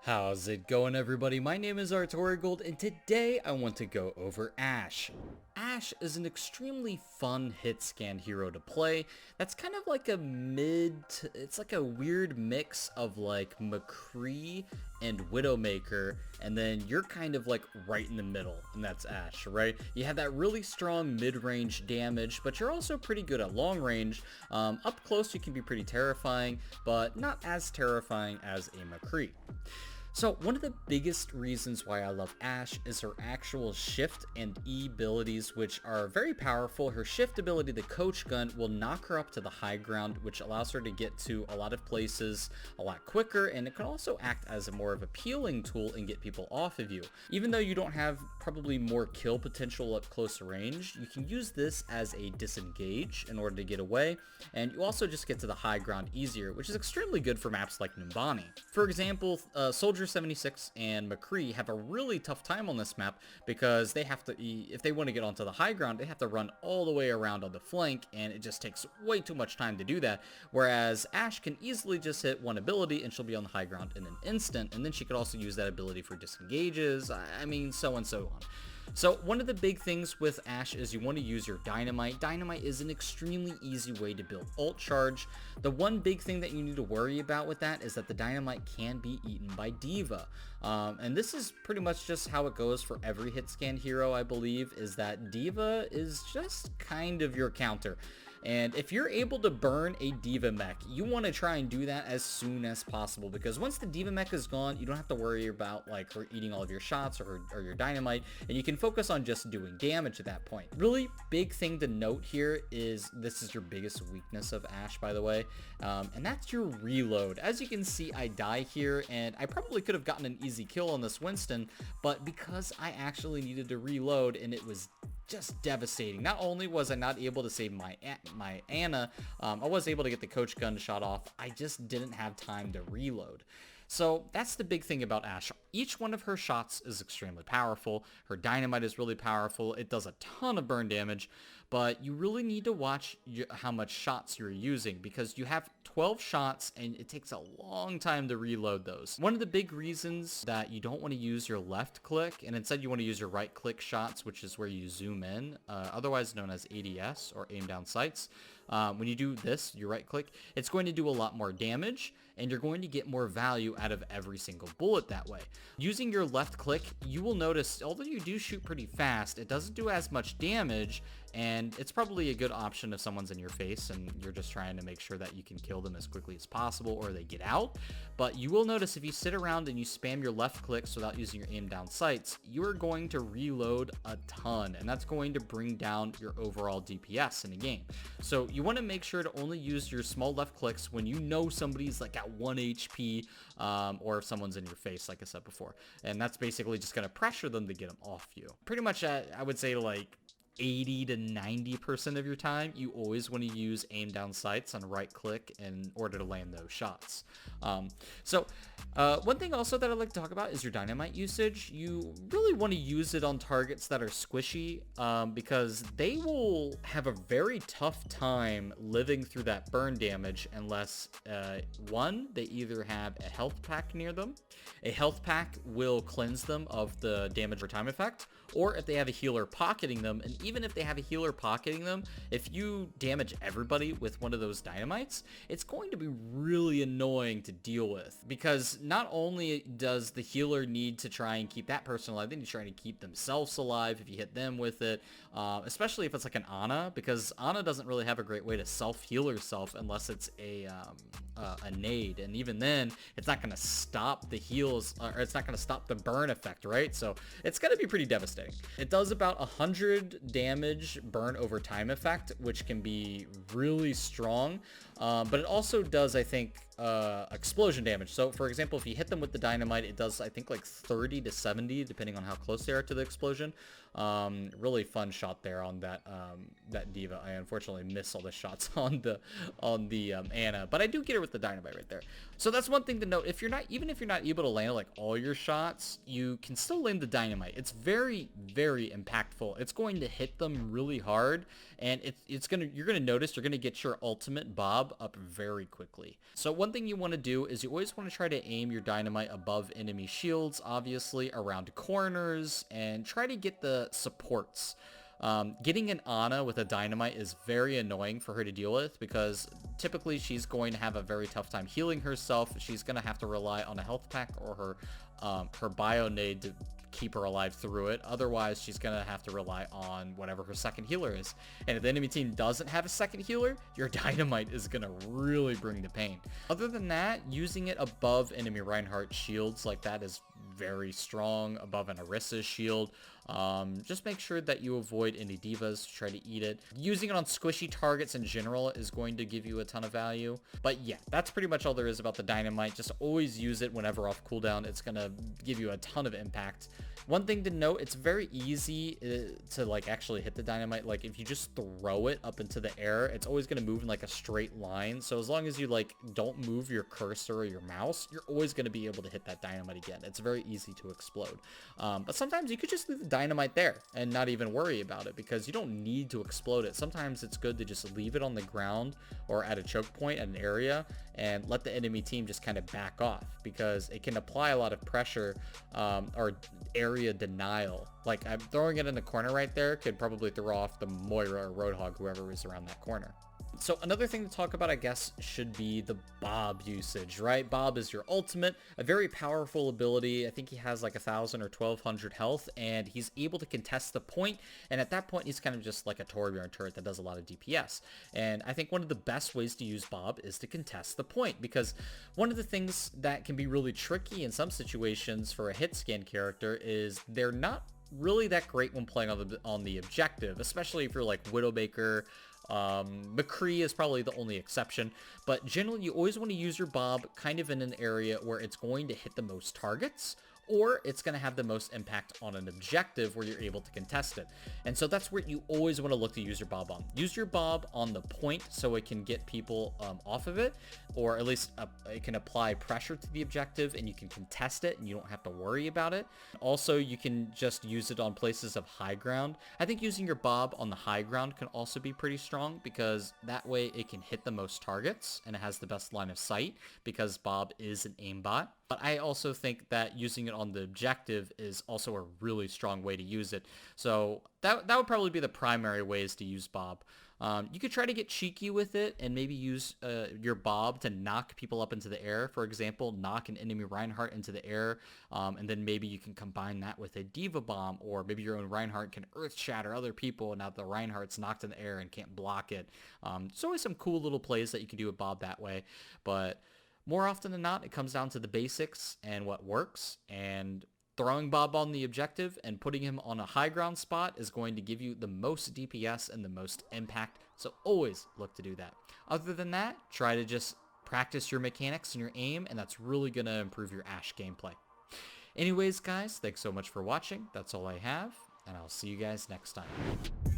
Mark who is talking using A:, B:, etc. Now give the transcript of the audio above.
A: How's it going, everybody? My name is Artorigold, and today I want to go over Ashe. Ashe is an extremely fun hit scan hero to play. That's kind of like it's like a weird mix of like McCree and Widowmaker, and then you're kind of like right in the middle, and that's Ashe, right? You have that really strong mid-range damage, but you're also pretty good at long range. Up close you can be pretty terrifying, but not as terrifying as a McCree. So one of the biggest reasons why I love Ashe is her actual shift and E abilities, which are very powerful. Her shift ability, the coach gun, will knock her up to the high ground, which allows her to get to a lot of places a lot quicker, and it can also act as a more of a peeling tool and get people off of you. Even though you don't have probably more kill potential at close range, you can use this as a disengage in order to get away, and you also just get to the high ground easier, which is extremely good for maps like Numbani. For example, Soldier 76 and McCree have a really tough time on this map because they have to, if they want to get onto the high ground, they have to run all the way around on the flank, and it just takes way too much time to do that, whereas Ashe can easily just hit one ability and she'll be on the high ground in an instant, and then she could also use that ability for disengages, I mean, so and so on. So one of the big things with Ashe is you want to use your Dynamite. Dynamite is an extremely easy way to build ult charge. The one big thing that you need to worry about with that is that the Dynamite can be eaten by D.Va. And this is pretty much just how it goes for every hit scan hero, I believe, is that D.Va is just kind of your counter. And if you're able to burn a D.Va mech, you want to try and do that as soon as possible, because once the D.Va mech is gone, you don't have to worry about like her eating all of your shots or your Dynamite, and you can focus on just doing damage at that point. Really big thing to note here is this is your biggest weakness of Ashe, by the way, and that's your reload. As you can see, I die here, and I probably could have gotten an easy kill on this Winston, but because I actually needed to reload and it was just devastating. Not only was I not able to save my Ana, I was able to get the coach gun shot off. I just didn't have time to reload. So that's the big thing about Ashe. Each one of her shots is extremely powerful. Her Dynamite is really powerful. It does a ton of burn damage, but you really need to watch how much shots you're using, because you have 12 shots and it takes a long time to reload those. One of the big reasons that you don't want to use your left click and instead you want to use your right click shots, which is where you zoom in, otherwise known as ADS or aim down sights. When you do this, your right click, it's going to do a lot more damage, and you're going to get more value out of every single bullet that way. Using your left click, you will notice, although you do shoot pretty fast, it doesn't do as much damage, and it's probably a good option if someone's in your face and you're just trying to make sure that you can kill them as quickly as possible or they get out. But you will notice if you sit around and you spam your left clicks without using your aim down sights, you are going to reload a ton, and that's going to bring down your overall DPS in the game. So you want to make sure to only use your small left clicks when you know somebody's like at 1 HP, or if someone's in your face, like I said before. And that's basically just going to pressure them to get them off you. Pretty much, I would say like 80 to 90% of your time, you always want to use aim down sights on right click in order to land those shots. One thing also that I'd like to talk about is your Dynamite usage. You really want to use it on targets that are squishy, because they will have a very tough time living through that burn damage unless, one, they either have a health pack near them. A health pack will cleanse them of the damage or time effect, or if they have a healer pocketing them. And even if they have a healer pocketing them, if you damage everybody with one of those Dynamites, it's going to be really annoying to deal with, because not only does the healer need to try and keep that person alive, they need to try to keep themselves alive if you hit them with it, especially if it's like an Ana, because Ana doesn't really have a great way to self-heal herself unless it's a nade, and even then it's not going to stop the heals, or it's not going to stop the burn effect, right? So it's going to be pretty devastating. It does about 100 damage burn over time effect, which can be really strong, but it also does, I think, explosion damage. So for example, if you hit them with the Dynamite, it does, I think, like 30 to 70 depending on how close they are to the explosion. Really fun shot there on that D.Va. I unfortunately miss all the shots on the Ana, but I do get her with the Dynamite right there. So that's one thing to note. Even if you're not able to land like all your shots, you can still land the Dynamite. It's very, very impactful. It's going to hit them really hard, and you're gonna notice you're gonna get your ultimate Bob up very quickly. So one thing you want to do is you always want to try to aim your dynamite above enemy shields, obviously, around corners, and try to get the supports. Getting an Ana with a dynamite is very annoying for her to deal with because typically she's going to have a very tough time healing herself. She's going to have to rely on a health pack or her bio nade to keep her alive through it. Otherwise, she's going to have to rely on whatever her second healer is. And if the enemy team doesn't have a second healer, your dynamite is going to really bring the pain. Other than that, using it above enemy Reinhardt shields like that is very strong, above an Orissa's shield. Just make sure that you avoid any divas to try to eat it. Using it on squishy targets in general is going to give you a ton of value. But yeah, that's pretty much all there is about the dynamite. Just always use it whenever off cooldown. It's gonna give you a ton of impact. One thing to note, it's very easy to like actually hit the dynamite. Like if you just throw it up into the air, it's always going to move in like a straight line. So as long as you like don't move your cursor or your mouse, you're always going to be able to hit that dynamite again. It's very easy to explode. But sometimes you could just leave the dynamite there and not even worry about it because you don't need to explode it. Sometimes it's good to just leave it on the ground or at a choke point at an area and let the enemy team just kind of back off because it can apply a lot of pressure or area denial. Like I'm throwing it in the corner right there could probably throw off the Moira or Roadhog, whoever is around that corner. So another thing to talk about, I guess, should be the Bob usage, right? Bob is your ultimate, a very powerful ability. I think he has like 1,000 or 1,200 health, and he's able to contest the point. And at that point, he's kind of just like a Torbjorn turret that does a lot of DPS. And I think one of the best ways to use Bob is to contest the point, because one of the things that can be really tricky in some situations for a hit scan character is they're not really that great when playing on the objective, especially if you're like Widowmaker. McCree is probably the only exception, but generally you always want to use your Bob kind of in an area where it's going to hit the most targets, or it's going to have the most impact on an objective where you're able to contest it. And so that's where you always want to look to use your Bob on. Use your Bob on the point so it can get people off of it, or at least it can apply pressure to the objective and you can contest it and you don't have to worry about it. Also, you can just use it on places of high ground. I think using your Bob on the high ground can also be pretty strong because that way it can hit the most targets and it has the best line of sight because Bob is an aimbot. But I also think that using it on the objective is also a really strong way to use it. So that would probably be the primary ways to use Bob. You could try to get cheeky with it and maybe use your Bob to knock people up into the air. For example, knock an enemy Reinhardt into the air, and then maybe you can combine that with a Diva Bomb, or maybe your own Reinhardt can earth shatter other people, and now the Reinhardt's knocked in the air and can't block it. There's always some cool little plays that you can do with Bob that way, but more often than not, it comes down to the basics and what works, and throwing Bob on the objective and putting him on a high ground spot is going to give you the most DPS and the most impact, so always look to do that. Other than that, try to just practice your mechanics and your aim, and that's really going to improve your Ashe gameplay. Anyways, guys, thanks so much for watching. That's all I have, and I'll see you guys next time.